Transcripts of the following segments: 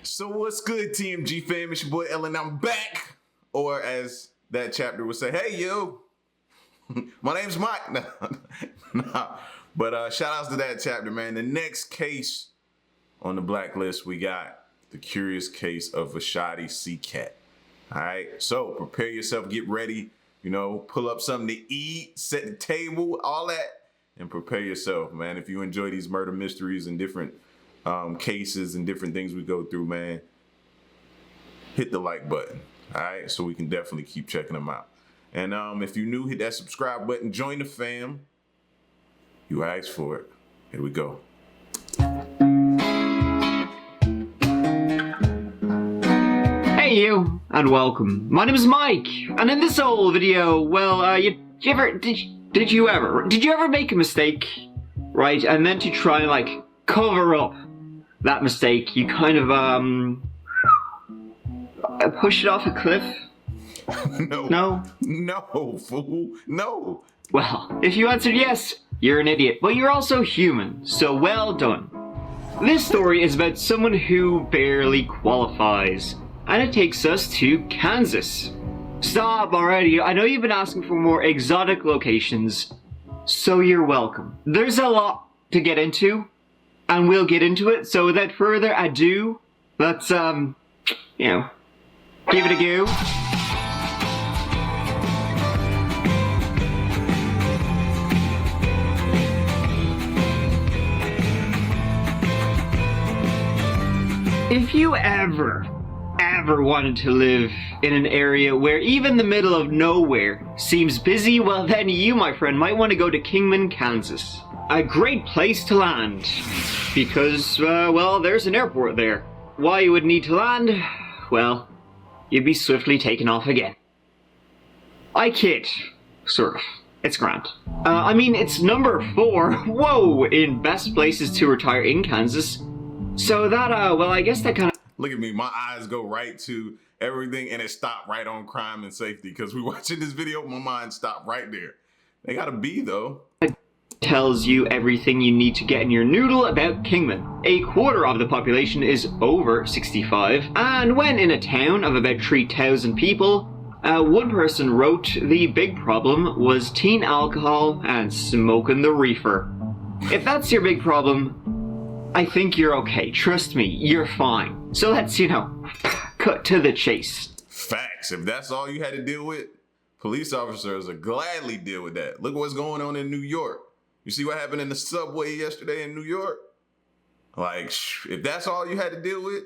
So what's good, TMG fam? It's your boy Ellen. I'm back. Or as that chapter would say, hey, yo. My name's Mike. No. But shout outs to that chapter, man. The next case on the blacklist, we got the curious case of Vashti Seacat. All right. So prepare yourself. Get ready. You know, pull up something to eat, set the table, all that, and prepare yourself, man. If you enjoy these murder mysteries and different cases and different things we go through, man, hit the like button, all right? So we can definitely keep checking them out. And if you're new, hit that subscribe button, join the fam. You asked for it. Here we go. Hey you, and welcome. My name is Mike, and in this old video, well, did you ever make a mistake, right? And then to try and like cover up that mistake, you kind of push it off a cliff? No, fool, no. Well, if you answered yes, you're an idiot, but you're also human, so well done. This story is about someone who barely qualifies, and it takes us to Kansas. Stop already, I know you've been asking for more exotic locations, so you're welcome. There's a lot to get into, and we'll get into it, so without further ado, let's, give it a go. If you ever wanted to live in an area where even the middle of nowhere seems busy, well then you, my friend, might want to go to Kingman, Kansas. A great place to land, because, well, there's an airport there. Why you would need to land? Well, you'd be swiftly taken off again. I kid. Sort of. It's grand. I mean, it's number 4, whoa, in best places to retire in Kansas. So that, well, I guess that kind of... Look at me, my eyes go right to everything, and it stopped right on crime and safety, because we watching this video, my mind stopped right there. They gotta be, though. Tells you everything you need to get in your noodle about Kingman. A quarter of the population is over 65, and when in a town of about 3,000 people, one person wrote the big problem was teen alcohol and smoking the reefer. If that's your big problem, I think you're okay. Trust me, you're fine. So let's, cut to the chase. Facts. If that's all you had to deal with, police officers will gladly deal with that. Look what's going on in New York. You see what happened in the subway yesterday in New York? Like, if that's all you had to deal with,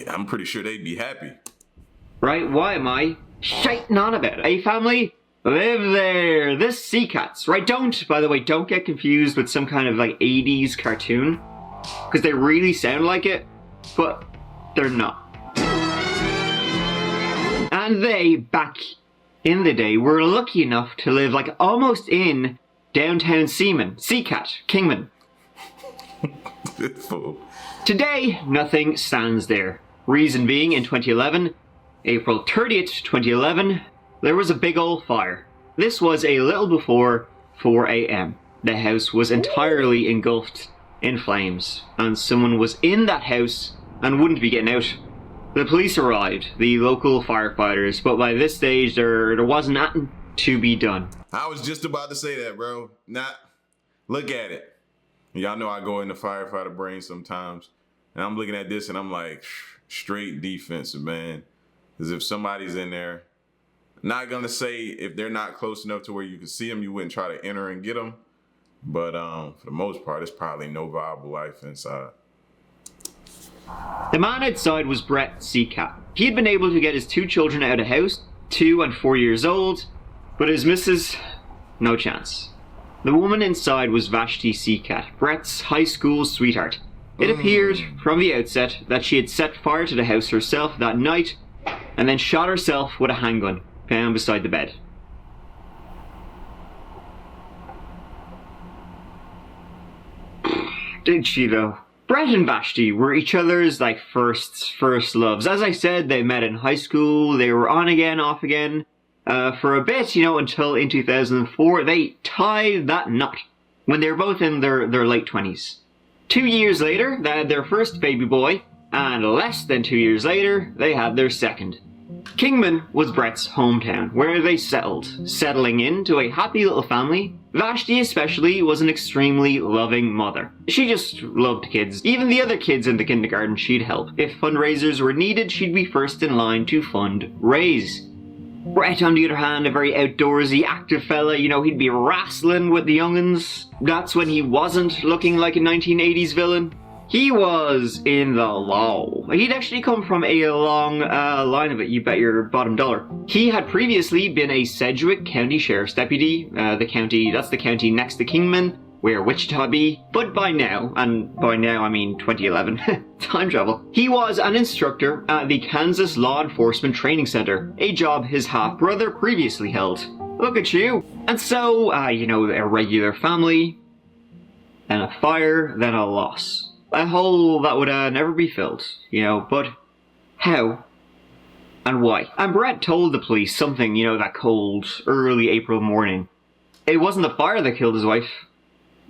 I'm pretty sure they'd be happy. Right, why am I shiting on about it? Hey family, live there. This Seacats, right? By the way, don't get confused with some kind of like 80s cartoon, because they really sound like it, but they're not. And they, back in the day, were lucky enough to live like almost in downtown Seacat, Kingman. Today, nothing stands there. Reason being, in 2011, April 30th, 2011, there was a big old fire. This was a little before 4 a.m. The house was entirely engulfed in flames, and someone was in that house and wouldn't be getting out. The police arrived, the local firefighters, but by this stage there wasn't nothing to be done. I was just about to say that, bro. Look at it. Y'all know I go into firefighter brain sometimes, and I'm looking at this and I'm like, straight defensive, man. As if somebody's in there. Not gonna say if they're not close enough to where you can see them, you wouldn't try to enter and get them. But for the most part, it's probably no viable life inside. The man outside was Brett Seacat. He had been able to get his 2 children out of the house, 2 and 4 years old, but his missus, no chance. The woman inside was Vashti Seacat, Brett's high school sweetheart. It appeared from the outset that she had set fire to the house herself that night, and then shot herself with a handgun found beside the bed. Did she though? Brett and Vashti were each other's like first loves. As I said, they met in high school, they were on again, off again, for a bit, until in 2004 they tied that knot when they were both in their late 20s. 2 years later, they had their first baby boy, and less than 2 years later, they had their second. Kingman was Brett's hometown, where they settled, settling into a happy little family. Vashti especially was an extremely loving mother. She just loved kids. Even the other kids in the kindergarten she'd help. If fundraisers were needed, she'd be first in line to fundraise. Brett, on the other hand, a very outdoorsy, active fella, he'd be wrestling with the young'uns. That's when he wasn't looking like a 1980s villain. He was in the law. He'd actually come from a long line of it, you bet your bottom dollar. He had previously been a Sedgwick County Sheriff's Deputy, that's the county next to Kingman, where Wichita be, but by now, and by now I mean 2011, time travel, he was an instructor at the Kansas Law Enforcement Training Center, a job his half-brother previously held. Look at you. And so, a regular family, then a fire, then a loss. A hole that would never be filled, but how and why? And Brett told the police something, that cold, early April morning. It wasn't the fire that killed his wife,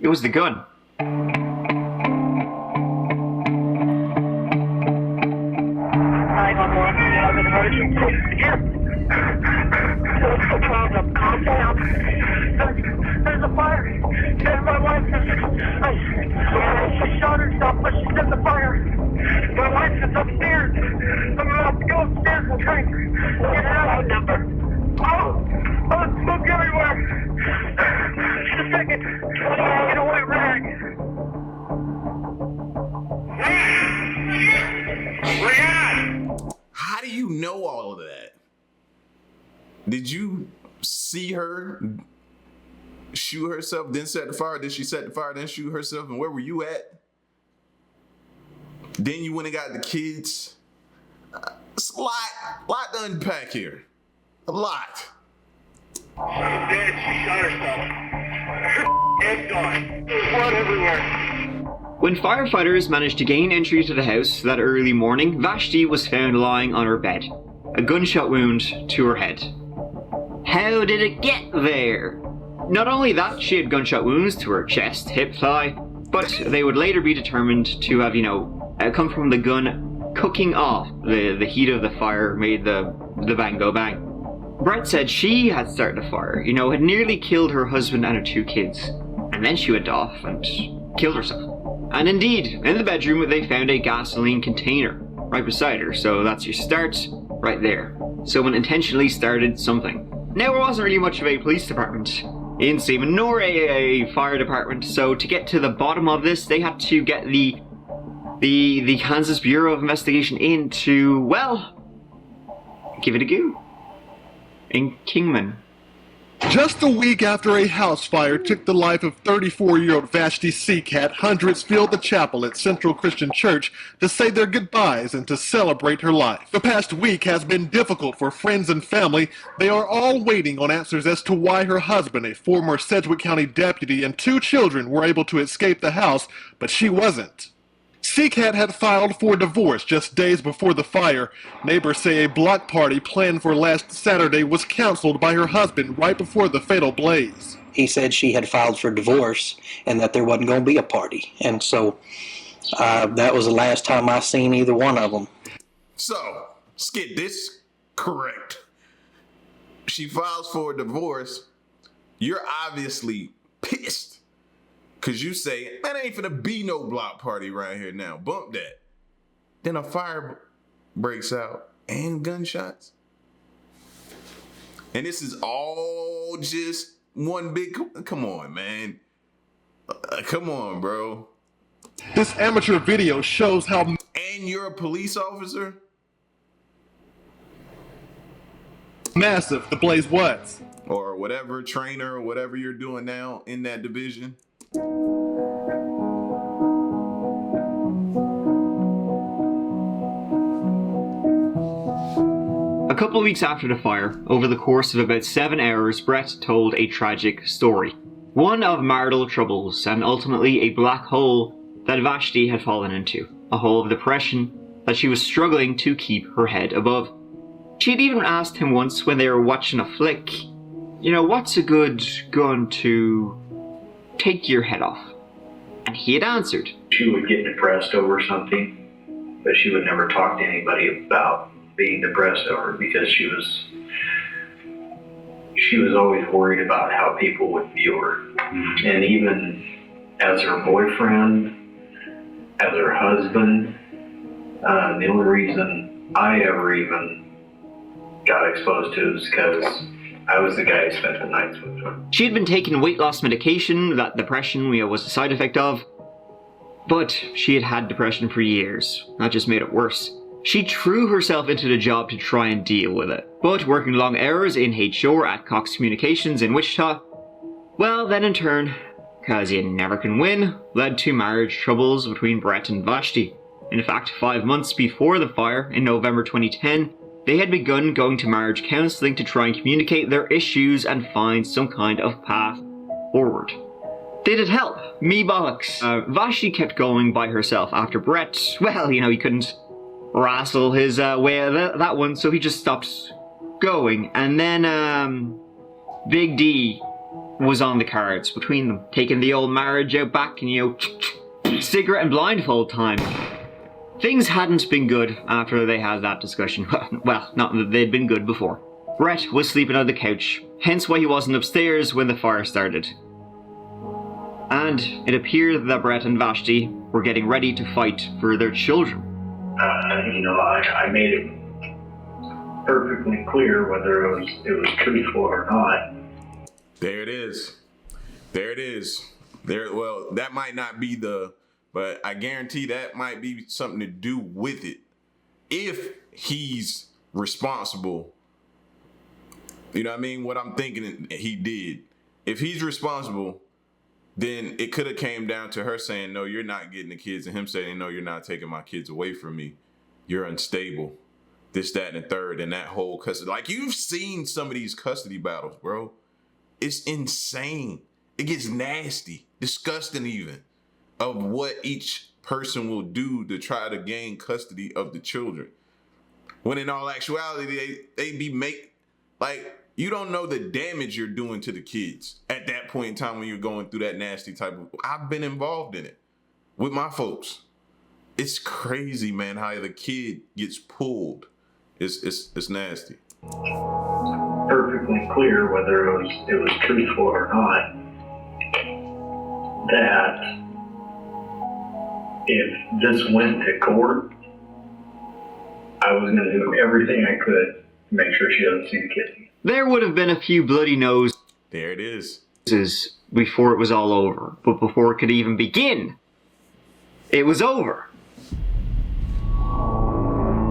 it was the gun. 911, you have an emergency. What's the problem? Calm down. There's a fire. And my wife she shot herself, but she's in the fire. My wife is upstairs. I'm about to go upstairs and try and get her out number. Oh, it's smoke everywhere. Just a second. Get a white rag. How do you know all of that? Did you see her shoot herself, then set the fire? Did she set the fire, then shoot herself? And where were you at? Then you went and got the kids. It's a lot to unpack here. A lot. She's dead. She shot herself. Head gone. There's blood everywhere. When firefighters managed to gain entry to the house that early morning, Vashti was found lying on her bed, a gunshot wound to her head. How did it get there? Not only that, she had gunshot wounds to her chest, hip, thigh, but they would later be determined to have, come from the gun cooking off. The heat of the fire made the bang go bang. Brett said she had started the fire, had nearly killed her husband and her 2 kids, and then she went off and killed herself. And indeed, in the bedroom they found a gasoline container right beside her, so that's your start right there. Someone intentionally started something. Now, there wasn't really much of a police department in Seaman, nor a fire department, so to get to the bottom of this, they had to get the Kansas Bureau of Investigation in to, well, give it a go. In Kingman. Just a week after a house fire took the life of 34-year-old Vashti Seacat, hundreds filled the chapel at Central Christian Church to say their goodbyes and to celebrate her life. The past week has been difficult for friends and family. They are all waiting on answers as to why her husband, a former Sedgwick County deputy, and 2 children were able to escape the house, but she wasn't. Seacat had filed for divorce just days before the fire. Neighbors say a block party planned for last Saturday was canceled by her husband right before the fatal blaze. He said she had filed for divorce and that there wasn't going to be a party. And so that was the last time I seen either one of them. So, let's get this correct. She files for a divorce. You're obviously pissed. Because you say, man, ain't finna be no block party right here now. Bump that. Then a fire breaks out and gunshots. And this is all just one big... Come on, man. Come on, bro. This amateur video shows how... And you're a police officer? Massive the blaze was. Or whatever, trainer, or whatever you're doing now in that division. A couple of weeks after the fire, over the course of about 7 hours, Brett told a tragic story. One of marital troubles and ultimately a black hole that Vashti had fallen into. A hole of depression that she was struggling to keep her head above. She had even asked him once when they were watching a flick, what's a good gun to take your head off? And he had answered. She would get depressed over something, but she would never talk to anybody about being depressed over it because she was always worried about how people would view her. And even as her boyfriend, as her husband, the only reason I ever even got exposed to it was because I was the guy who spent the nights with her. She had been taking weight loss medication that depression was a side effect of, but she had had depression for years. That just made it worse. She threw herself into the job to try and deal with it, but working long hours in HR at Cox Communications in Wichita, well, then in turn, because you never can win, led to marriage troubles between Brett and Vashti. In fact, 5 months before the fire, in November 2010, they had begun going to marriage counseling to try and communicate their issues and find some kind of path forward. Did it help? Me bollocks. Vashti kept going by herself after Brett, well, he couldn't wrestle his way out of that one, so he just stopped going. And then, Big D was on the cards between them, taking the old marriage out back and, cigarette and blindfold time. Things hadn't been good after they had that discussion. Well, not that they'd been good before. Brett was sleeping on the couch, hence why he wasn't upstairs when the fire started. And it appeared that Brett and Vashti were getting ready to fight for their children. I made it perfectly clear whether it was truthful or not. There it is. Well, that might not be but I guarantee that might be something to do with it. If he's responsible, you know what I mean? What I'm thinking he did. If he's responsible, then it could have came down to her saying, no, you're not getting the kids, and him saying, no, you're not taking my kids away from me. You're unstable. This, that, and the third, and that whole custody. Like, you've seen some of these custody battles, bro. It's insane. It gets nasty, disgusting even, of what each person will do to try to gain custody of the children. When in all actuality, they be you don't know the damage you're doing to the kids at that point in time when you're going through that nasty type of. I've been involved in it with my folks. It's crazy, man, how the kid gets pulled. It's nasty. Perfectly clear whether it was truthful or not. That if this went to court, I was going to do everything I could to make sure she doesn't see the kids. There would have been a few bloody noses. There it is. Before it was all over. But before it could even begin, it was over.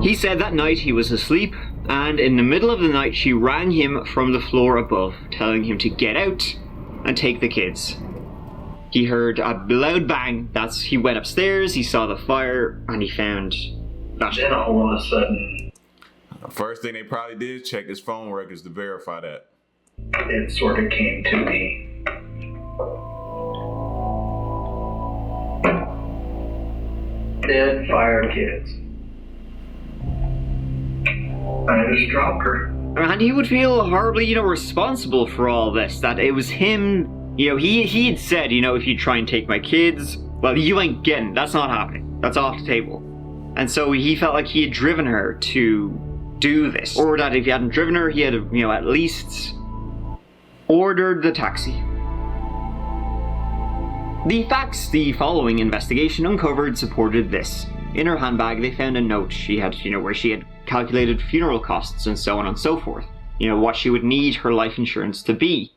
He said that night he was asleep, and in the middle of the night she rang him from the floor above, telling him to get out and take the kids. He heard a loud bang. He went upstairs, he saw the fire, and he found Vashti. Then all of a sudden, first thing they probably did is check his phone records to verify that. It sort of came to me. Dead fire kids. I just dropped her. And he would feel horribly, responsible for all this. That it was him. He had said, if you try and take my kids, well, you ain't getting. That's not happening. That's off the table. And so he felt like he had driven her to do this, or that if he hadn't driven her, he had, at least ordered the taxi. The facts the following investigation uncovered supported this. In her handbag, they found a note she had, where she had calculated funeral costs and so on and so forth. What she would need her life insurance to be.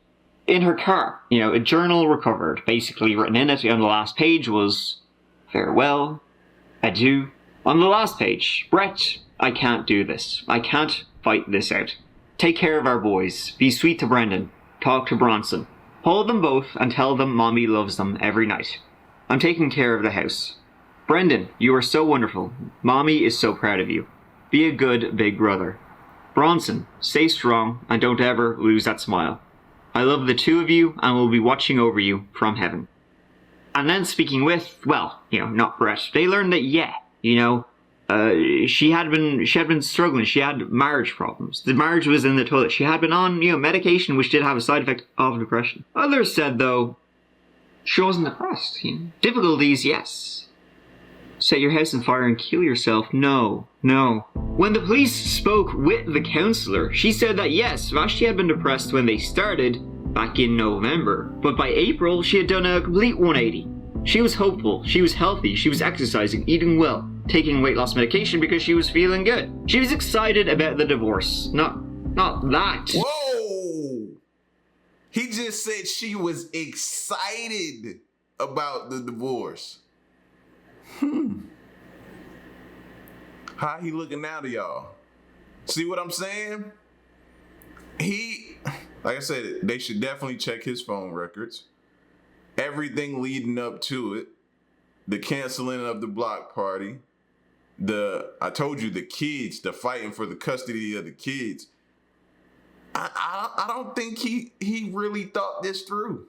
In her car, a journal recovered. Basically written in it on the last page was, farewell, adieu. On the last page, Brett, I can't do this. I can't fight this out. Take care of our boys. Be sweet to Brendan. Talk to Bronson. Hold them both and tell them Mommy loves them every night. I'm taking care of the house. Brendan, you are so wonderful. Mommy is so proud of you. Be a good big brother. Bronson, stay strong and don't ever lose that smile. I love the two of you and will be watching over you from heaven. And then speaking with, not Brett, they learned that, she had been struggling. She had marriage problems. The marriage was in the toilet. She had been on, medication which did have a side effect of depression. Others said, though, she wasn't depressed. Difficulties, yes. Set your house on fire and kill yourself? No. When the police spoke with the counselor, she said that yes, Vashti had been depressed when they started back in November, but by April she had done a complete 180. She was hopeful, she was healthy, she was exercising, eating well, taking weight loss medication because she was feeling good. She was excited about the divorce. Not that. Whoa! He just said she was excited about the divorce. How he looking now to y'all? See what I'm saying? Like I said, they should definitely check his phone records. Everything leading up to it. The canceling of the block party. I told you, the kids, the fighting for the custody of the kids. I don't think he really thought this through.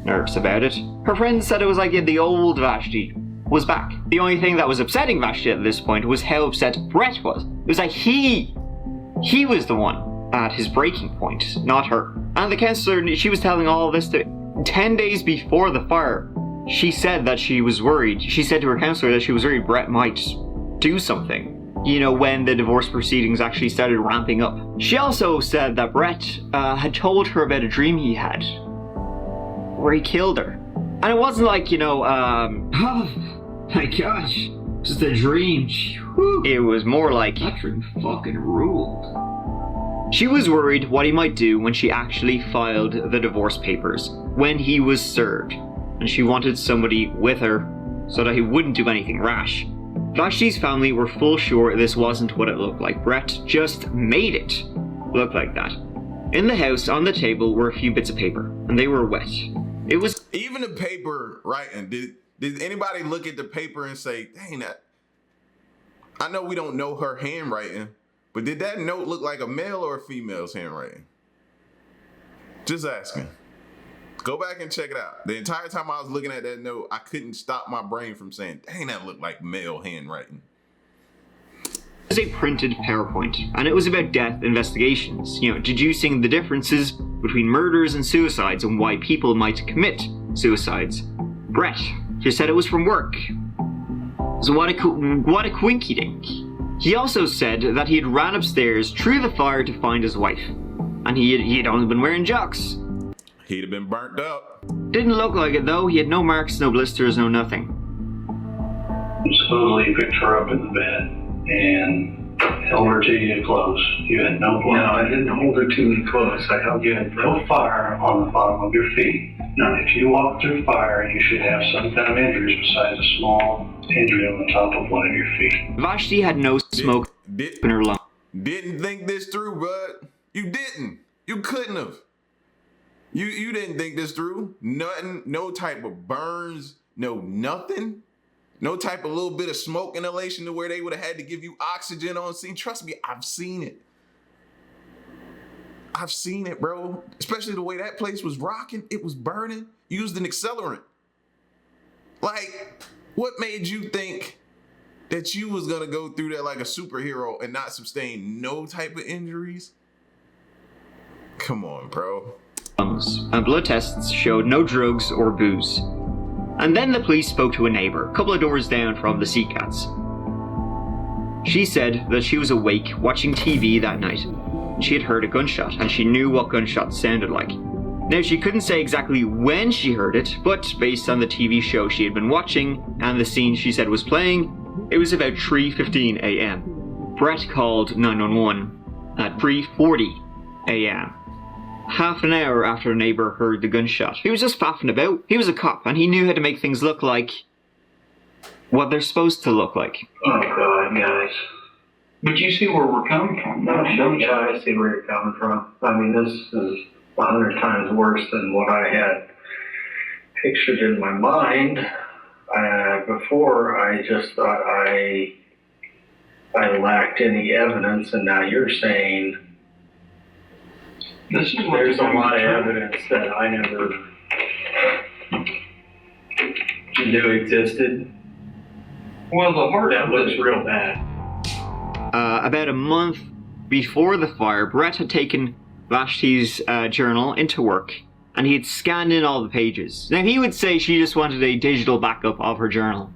Nervous about it. Her friends said it was like the old Vashti was back. The only thing that was upsetting Vashti at this point was how upset Brett was. It was like he was the one at his breaking point, not her. And the counselor, she was telling all of this 10 days before the fire. She said that she was worried. She said to her counselor that she was worried Brett might do something. You know, when the divorce proceedings actually started ramping up. She also said that Brett had told her about a dream he had where he killed her. And it wasn't like, oh my gosh, just a dream. Whew. It was more like, that dream fucking ruled. She was worried what he might do when she actually filed the divorce papers, when he was served. And she wanted somebody with her so that he wouldn't do anything rash. Vashti's family were full sure this wasn't what it looked like. Brett just made it look like that. In the house, on the table, were a few bits of paper, and they were wet. It was... Even the paper writing, did anybody look at the paper and say, dang, I know we don't know her handwriting, but did that note look like a male or a female's handwriting? Just asking. Go back and check it out. The entire time I was looking at that note, I couldn't stop my brain from saying, dang, that looked like male handwriting. It was a printed PowerPoint, and it was about death investigations, deducing the differences between murders and suicides and why people might commit suicides. Brett just said it was from work. So what a quinky dink. He also said that he had ran upstairs through the fire to find his wife, and he had only been wearing jocks. He'd have been burnt up. Didn't look like it though. He had no marks, no blisters, no nothing. Supposedly you picked her up in the bed and held her to you close. You had no blood. No, I didn't hold her to me close. I held you had no fire on the bottom of your feet. Now, if you walk through fire, you should have some kind of injuries besides a small injury on the top of one of your feet. Vashti had no smoke in her lung. Didn't think this through, bud. You didn't. You couldn't have. You didn't think this through. Nothing, no type of burns, no nothing. No type of little bit of smoke inhalation to where they would have had to give you oxygen on scene. Trust me, I've seen it. I've seen it, bro. Especially the way that place was rocking. It was burning. Used an accelerant. Like, what made you think that you was going to go through that like a superhero and not sustain no type of injuries? Come on, bro. And blood tests showed no drugs or booze. And then the police spoke to a neighbor, a couple of doors down from the Sea Cats. She said that she was awake watching TV that night. She had heard a gunshot, and she knew what gunshots sounded like. Now, she couldn't say exactly when she heard it, but based on the TV show she had been watching and the scene she said was playing, it was about 3:15 a.m. Brett called 911 at 3:40 a.m. Half an hour after a neighbor heard the gunshot. He was just faffing about. He was a cop, and he knew how to make things look like what they're supposed to look like. Oh, God, guys. But you see where we're coming from. No, yeah, I see where you're coming from. I mean, this is 100 times worse than what I had pictured in my mind. Before, I just thought I lacked any evidence, and now you're saying there's a lot of evidence that I never knew existed. Well, the heart that looks real bad. About a month before the fire, Brett had taken Vashti's journal into work, and he had scanned in all the pages. Now, he would say she just wanted a digital backup of her journal.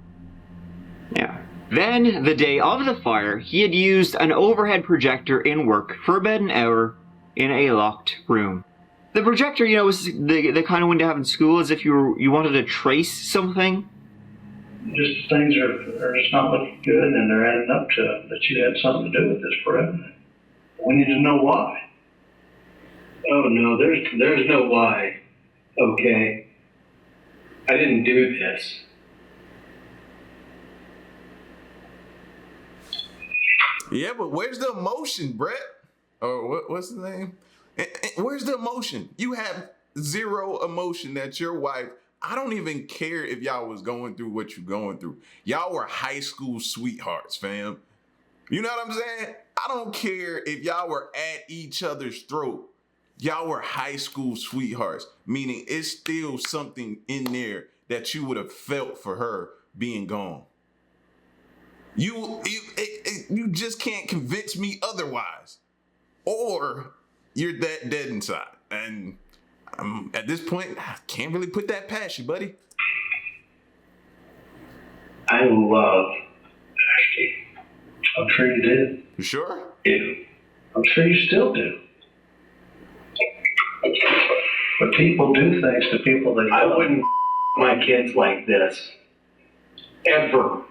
Yeah. Then, the day of the fire, he had used an overhead projector in work for about an hour in a locked room. The projector, you know, was the kind of one to have in school, as if you wanted to trace something. Just things are just not looking good, and they're adding up to that you had something to do with this, Brett. We need to know why. Oh no, there's no why. Okay, I didn't do this. Yeah, but where's the emotion, Brett? Or what's the name? Where's the emotion? You have zero emotion that your wife. I don't even care if y'all was going through what you're going through. Y'all were high school sweethearts, fam. You know what I'm saying? I don't care if y'all were at each other's throat. Y'all were high school sweethearts, meaning it's still something in there that you would have felt for her being gone. You just can't convince me otherwise. Or you're that dead inside. And at this point, I can't really put that past you, buddy. I love Ashley. I'm sure you did. You sure? Yeah. I'm sure you still do. But people do things to people that I wouldn't my kids like this. Ever.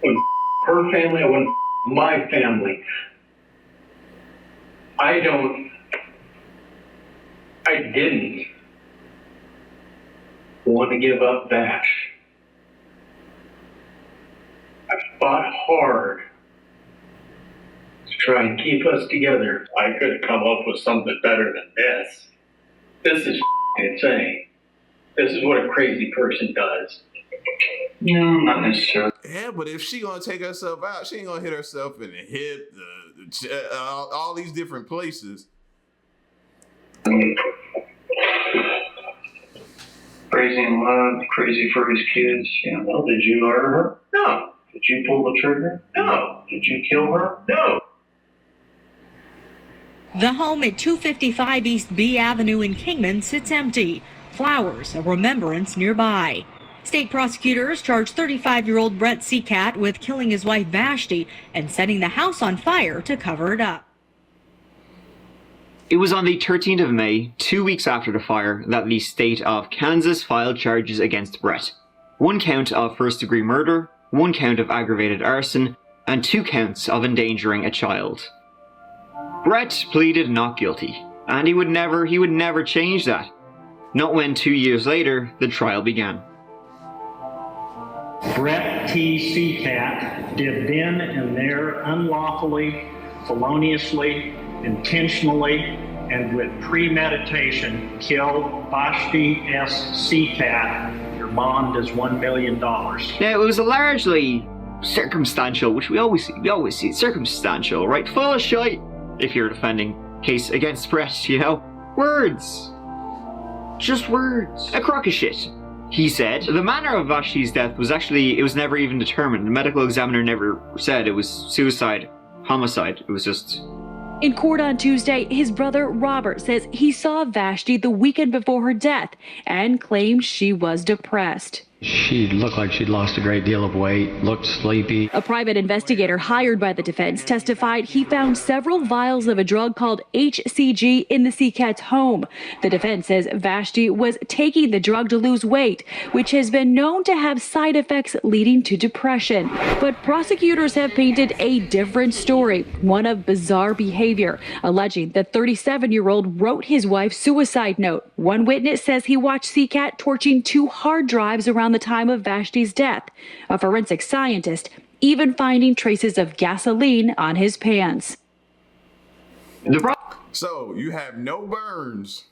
When her family, I wouldn't my family. I didn't want to give up Vash. I fought hard to try and keep us together. I could have come up with something better than this. This is insane. This is what a crazy person does. No, not necessarily. Yeah, but if she gonna take herself out, she ain't gonna hit herself in the hip, all these different places. Crazy in love, crazy for his kids. Yeah, well, did you murder her? No. Did you pull the trigger? No. Did you kill her? No. The home at 255 East B Avenue in Kingman sits empty. Flowers of remembrance nearby. State prosecutors charged 35-year-old Brett Seacat with killing his wife Vashti and setting the house on fire to cover it up. It was on the 13th of May, 2 weeks after the fire, that the state of Kansas filed charges against Brett. 1 count of first-degree murder, 1 count of aggravated arson, and 2 counts of endangering a child. Brett pleaded not guilty, and he would never change that. Not when 2 years later, the trial began. Brett T. Seacat did then and there unlawfully, feloniously, intentionally, and with premeditation kill Vashti S. Seacat. Your bond is $1 million. Now, it was a largely circumstantial, which we always see, circumstantial, right? Full of shite, if you're defending case against Brett, you know? Words. Just words. A crock of shit. He said the manner of Vashti's death was never even determined. The medical examiner never said it was suicide, homicide. It was just... In court on Tuesday, his brother Robert says he saw Vashti the weekend before her death and claimed she was depressed. She looked like she'd lost a great deal of weight, looked sleepy. A private investigator hired by the defense testified he found several vials of a drug called HCG in the Seacat's home. The defense says Vashti was taking the drug to lose weight, which has been known to have side effects leading to depression. But prosecutors have painted a different story, one of bizarre behavior, alleging the 37-year-old wrote his wife's suicide note. One witness says he watched Seacat torching 2 hard drives around the time of Vashti's death. A forensic scientist even finding traces of gasoline on his pants. So you have no burns,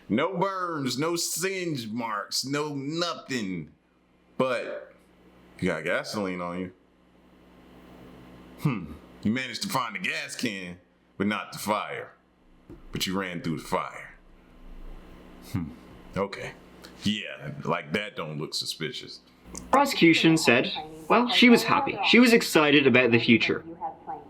no singe marks, no nothing, but you got gasoline on you. You managed to find the gas can, but not the fire. But you ran through the fire. Okay. Yeah, like that don't look suspicious. Prosecution said, well, she was happy. She was excited about the future.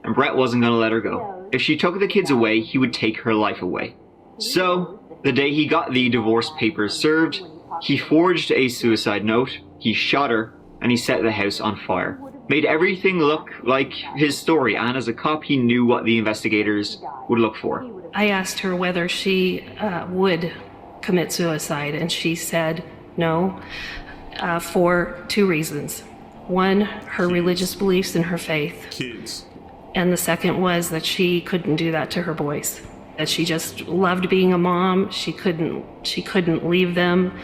And Brett wasn't going to let her go. If she took the kids away, he would take her life away. So, The day he got the divorce papers served, he forged a suicide note, he shot her, and he set the house on fire. Made everything look like his story, and as a cop, he knew what the investigators would look for. I asked her whether she would commit suicide, and she said no, for two reasons. One, her religious beliefs and her faith. Kids. And the second was that she couldn't do that to her boys. That she just loved being a mom. She couldn't leave them.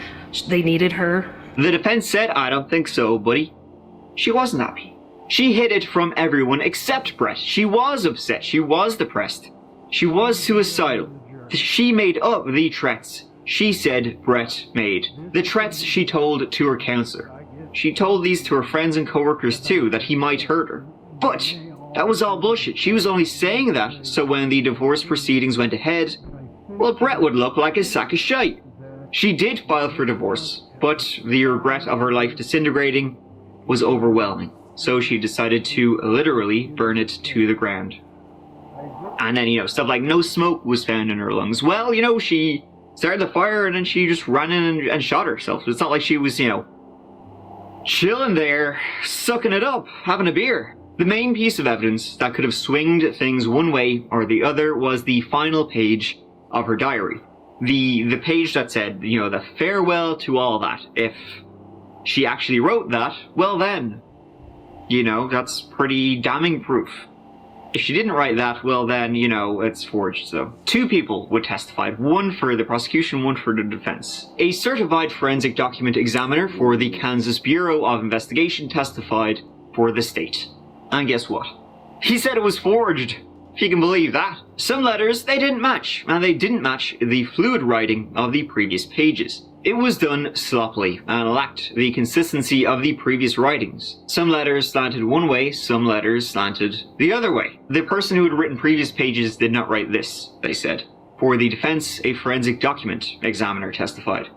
They needed her. The defense said, I don't think so, buddy. She wasn't happy. She hid it from everyone except Brett. She was upset. She was depressed. She was suicidal. She made up the threats she said Brett made. The threats she told to her counselor. She told these to her friends and coworkers too, that he might hurt her. But that was all bullshit. She was only saying that so when the divorce proceedings went ahead, well, Brett would look like a sack of shite. She did file for divorce, but the regret of her life disintegrating was overwhelming. So she decided to literally burn it to the ground. And then, stuff like no smoke was found in her lungs. Well, she started the fire and then she just ran in and shot herself. It's not like she was, chilling there, sucking it up, having a beer. The main piece of evidence that could have swinged things one way or the other was the final page of her diary. The page that said, the farewell to all that. If she actually wrote that, well then, that's pretty damning proof. If she didn't write that, well then, it's forged, so. Two people would testify, one for the prosecution, one for the defense. A certified forensic document examiner for the Kansas Bureau of Investigation testified for the state. And guess what? He said it was forged, if you can believe that. Some letters, they didn't match, and they didn't match the fluid writing of the previous pages. It was done sloppily and lacked the consistency of the previous writings. Some letters slanted one way, some letters slanted the other way. The person who had written previous pages did not write this, they said. For the defense, a forensic document examiner testified.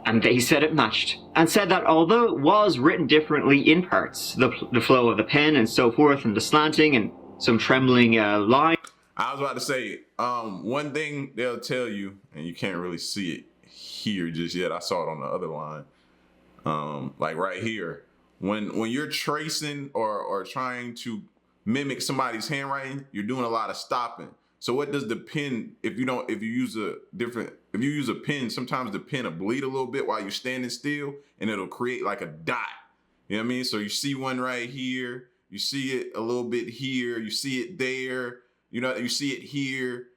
And they said it matched, and said that although it was written differently in parts, the flow of the pen and so forth, and the slanting and some trembling line. I was about to say, one thing they'll tell you, and you can't really see it here just yet. I saw it on the other line. Like right here. When you're tracing or trying to mimic somebody's handwriting, you're doing a lot of stopping. So what does the pen, if you use a pen, sometimes the pen will bleed a little bit while you're standing still and it'll create like a dot. You know what I mean? So you see one right here, you see it a little bit here, you see it there, you see it here.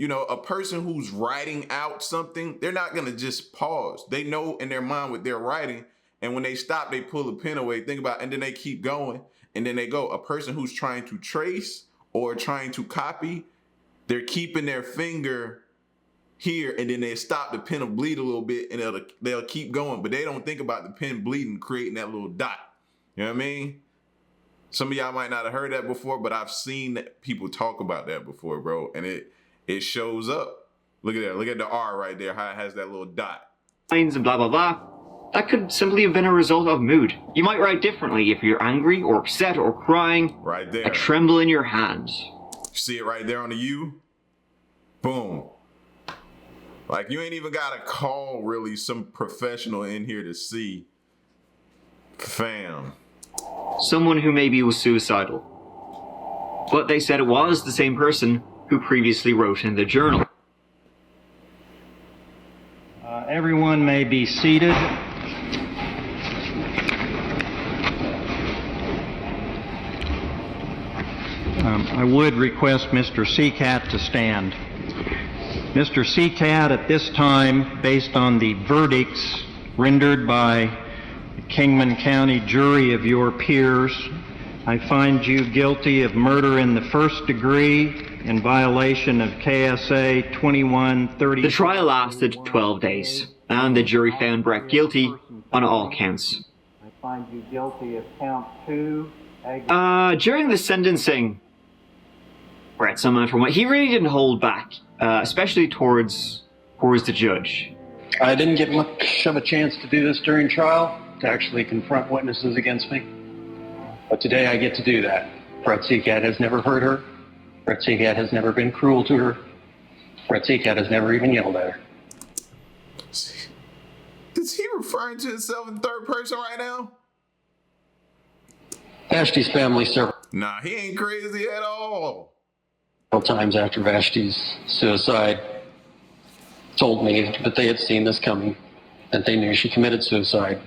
A person who's writing out something, they're not going to just pause. They know in their mind what they're writing. And when they stop, they pull the pen away, think about it, and then they keep going. And then they go. A person who's trying to trace or trying to copy, they're keeping their finger here, and then they stop, the pen will bleed a little bit, and they'll keep going. But they don't think about the pen bleeding, creating that little dot. You know what I mean? Some of y'all might not have heard that before, but I've seen people talk about that before, bro. And it shows up. Look at that. Look at the R right there, how it has that little dot. Lines and blah, blah, blah. That could simply have been a result of mood. You might write differently if you're angry or upset or crying. Right there. A tremble in your hands. See it right there on the U? Boom. Like, you ain't even got to call really some professional in here to see. Fam. Someone who maybe was suicidal. But they said it was the same person who previously wrote in the journal. Everyone may be seated. I would request Mr. Seacat to stand. Mr. Seacat, at this time, based on the verdicts rendered by the Kingman County jury of your peers, I find you guilty of murder in the first degree in violation of KSA 2130. The trial lasted 12 days, and the jury found Brett guilty on all counts. I find you guilty of count 2. During the sentencing, Brett, he really didn't hold back, especially towards the judge. I didn't get much of a chance to do this during trial, to actually confront witnesses against me. But today I get to do that. Brett Seacat has never hurt her. Brett Seacat has never been cruel to her. Brett Seacat has never even yelled at her. Is he referring to himself in third person right now? Vashti's family several Nah, he ain't crazy at all. times after Vashti's suicide told me that they had seen this coming, that they knew she committed suicide.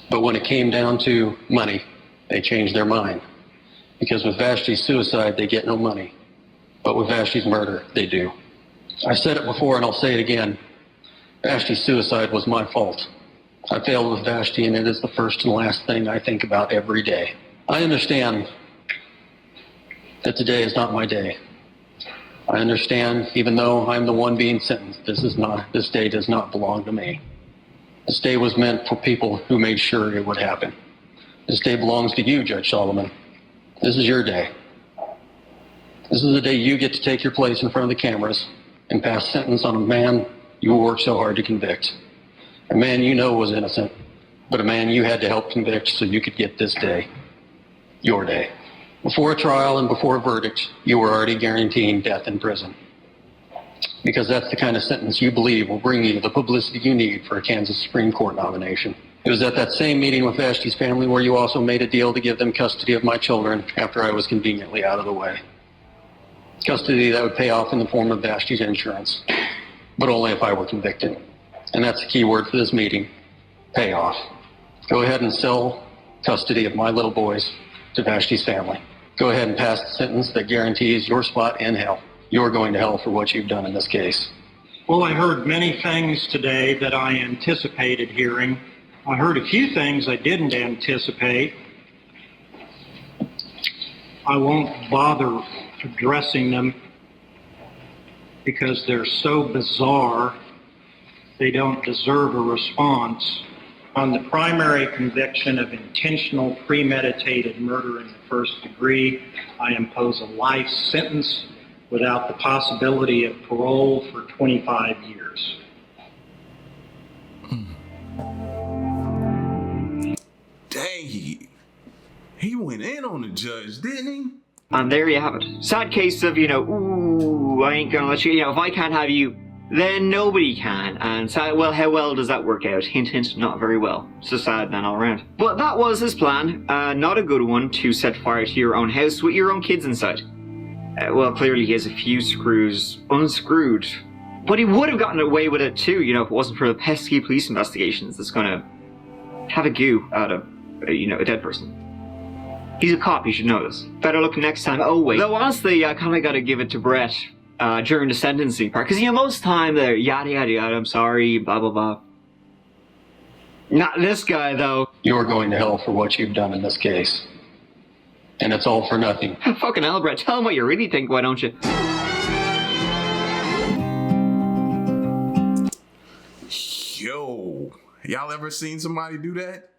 But when it came down to money, they changed their mind. Because with Vashti's suicide, they get no money. But with Vashti's murder, they do. I said it before and I'll say it again. Vashti's suicide was my fault. I failed with Vashti, and it is the first and last thing I think about every day. I understand that today is not my day. I understand, even though I'm the one being sentenced, this day does not belong to me. This day was meant for people who made sure it would happen. This day belongs to you, Judge Solomon. This is your day. This is the day you get to take your place in front of the cameras and pass sentence on a man you worked so hard to convict. A man you know was innocent, but a man you had to help convict so you could get this day, your day. Before a trial and before a verdict, you were already guaranteeing death in prison. Because that's the kind of sentence you believe will bring you the publicity you need for a Kansas Supreme Court nomination. It was at that same meeting with Vashti's family where you also made a deal to give them custody of my children after I was conveniently out of the way. Custody that would pay off in the form of Vashti's insurance, but only if I were convicted. And that's the key word for this meeting, pay off. Go ahead and sell custody of my little boys to Vashti's family. Go ahead and pass the sentence that guarantees your spot in hell. You're going to hell for what you've done in this case. Well, I heard many things today that I anticipated hearing. I heard a few things I didn't anticipate. I won't bother addressing them because they're so bizarre, they don't deserve a response. On the primary conviction of intentional premeditated murder in the first degree, I impose a life sentence without the possibility of parole for 25 years. Dang, he went in on the judge, didn't he? And there you have it. Sad case of, ooh, I ain't gonna let you, if I can't have you, then nobody can. And sad, well, how well does that work out? Hint, hint, not very well. So sad then all around. But that was his plan. Not a good one to set fire to your own house with your own kids inside. Well, clearly he has a few screws unscrewed. But he would have gotten away with it too, if it wasn't for the pesky police investigations that's gonna have a goo out of, a dead person. He's a cop, you should know this. Better luck next time. Oh wait. Though honestly, I kinda gotta give it to Brett during the sentencing part. Because most time they're yada yada yada, I'm sorry, blah blah blah. Not this guy though. You're going to hell for what you've done in this case. And it's all for nothing. Fucking hell, Brett, tell him what you really think, why don't you? Yo, y'all ever seen somebody do that?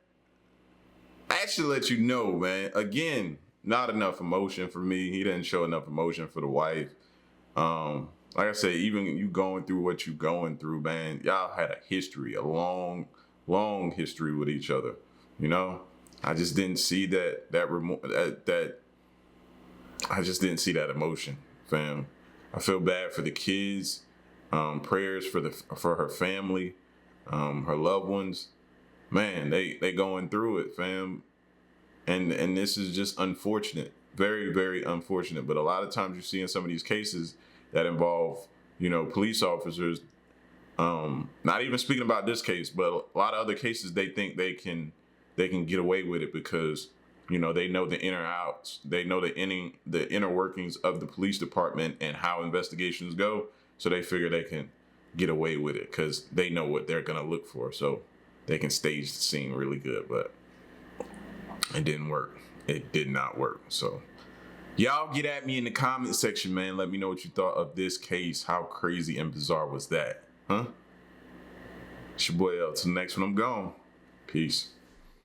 I actually let you know, man. Again, not enough emotion for me. He didn't show enough emotion for the wife. Like I said, even you going through what you going through, man, y'all had a history, a long, long history with each other. I just didn't see that I just didn't see that emotion, fam. I feel bad for the kids. Prayers for her family, her loved ones. Man, they going through it, fam. And this is just unfortunate. Very, very unfortunate. But a lot of times you see in some of these cases that involve, police officers, not even speaking about this case, but a lot of other cases, they think they can get away with it because, they know the inner outs. They know the inner workings of the police department and how investigations go. So they figure they can get away with it because they know what they're going to look for. So they can stage the scene really good, but it didn't work. It did not work. So y'all get at me in the comment section, man. Let me know what you thought of this case. How crazy and bizarre was that? Huh? It's your boy L. Till the next one, I'm gone. Peace.